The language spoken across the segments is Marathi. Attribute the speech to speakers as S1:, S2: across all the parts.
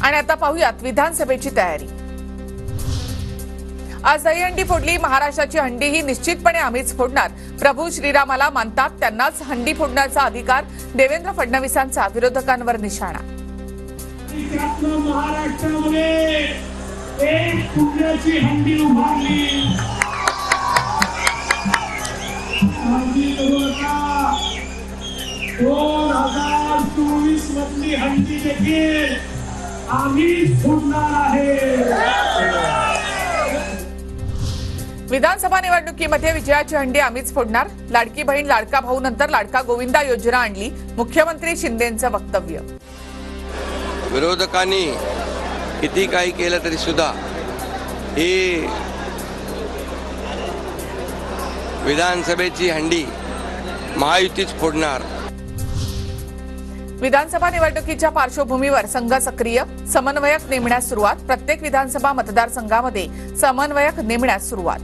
S1: आणि आता पाहूयात विधानसभेची तयारी। आज दहीहंडी फोडली। महाराष्ट्राची हंडी ही निश्चितपणे आम्हीच फोडणार। प्रभू श्रीरामाला मानतात त्यांनाच हंडी फोडण्याचा अधिकार। देवेंद्र फडणवीसांचा विरोधकांवर निशाणा।
S2: महाराष्ट्रामध्ये एक पुण्याची हंडी उभारली। 2024 मधली हंडी देखील आम्हीच फोडणार आहे।
S1: विधानसभा निवडणुकीमध्ये विजयाची हंडी आम्हीच फोडणार। लाडकी बहीण लाडका भाऊ नंतर लाडका गोविंदा योजना आणली। मुख्यमंत्री शिंदेंचं वक्तव्य।
S3: विरोधकांनी किती काही केलं तरी सुद्धा ही विधानसभेची हंडी महायुतीच फोडणार।
S1: विधानसभा निवडणुकीच्या पार्श्वभूमीवर संघ सक्रिय। समन्वयक नेमण्यास सुरुवात। प्रत्येक विधानसभा मतदारसंघामध्ये समन्वयक नेमण्यास सुरुवात।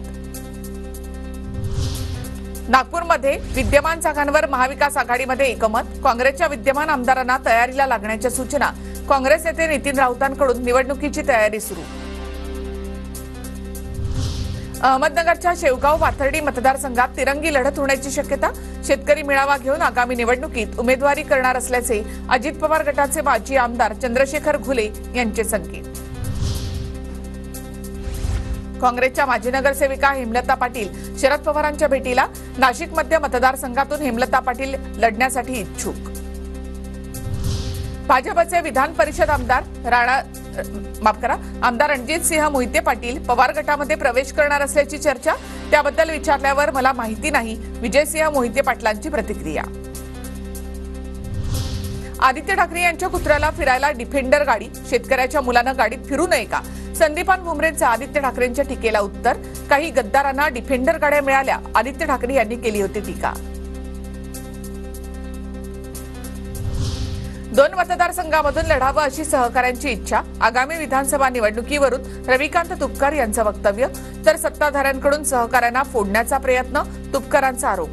S1: नागपूरमध्ये विद्यमान जागांवर महाविकास आघाडीमध्ये एकमत। काँग्रेसच्या विद्यमान आमदारांना तयारीला लागण्याच्या सूचना। काँग्रेस नेते नितीन राऊतांकडून निवडणुकीची तयारी सुरू। अहमदनगरच्या शेवगाव पाथर्डी मतदारसंघात तिरंगी लढत होण्याची शक्यता। शेतकरी मेळावा घेऊन आगामी निवडणुकीत उमेदवारी करणार असल्याचे अजित पवार गटाचे माजी आमदार चंद्रशेखर घुले यांचे संकेत। काँग्रेसच्या माजी नगरसेविका हेमलता पाटील शरद पवारांच्या भेटीला। नाशिक मध्य मतदारसंघातून हेमलता पाटील लढण्यासाठी इच्छुक। भाजपचे विधान परिषद आमदार रणजितसिंह मोहिते पाटील पवार गटामध्ये प्रवेश करणार असल्याची चर्चा। त्याबद्दल विचारल्यावर मला माहिती नाही। विजयसिंह मोहिते पाटलांची प्रतिक्रिया। आदित्य ठाकरे यांच्या कुत्र्याला फिरायला डिफेंडर गाडी। शेतकऱ्याच्या मुलानं गाडीत फिरू नये का? संदीपान भुमरेंचं आदित्य ठाकरेंच्या टीकेला उत्तर। काही गद्दारांना डिफेंडर गाड्या मिळाल्या, आदित्य ठाकरे यांनी केली होती टीका। 2 मतदारसंघामधून लढावं अशी सहकाऱ्यांची इच्छा। आगामी विधानसभा निवडणुकीवरून रविकांत तुपकर यांचं वक्तव्य। तर सत्ताधाऱ्यांकडून सहकाऱ्यांना फोडण्याचा प्रयत्न, तुपकरांचा आरोप।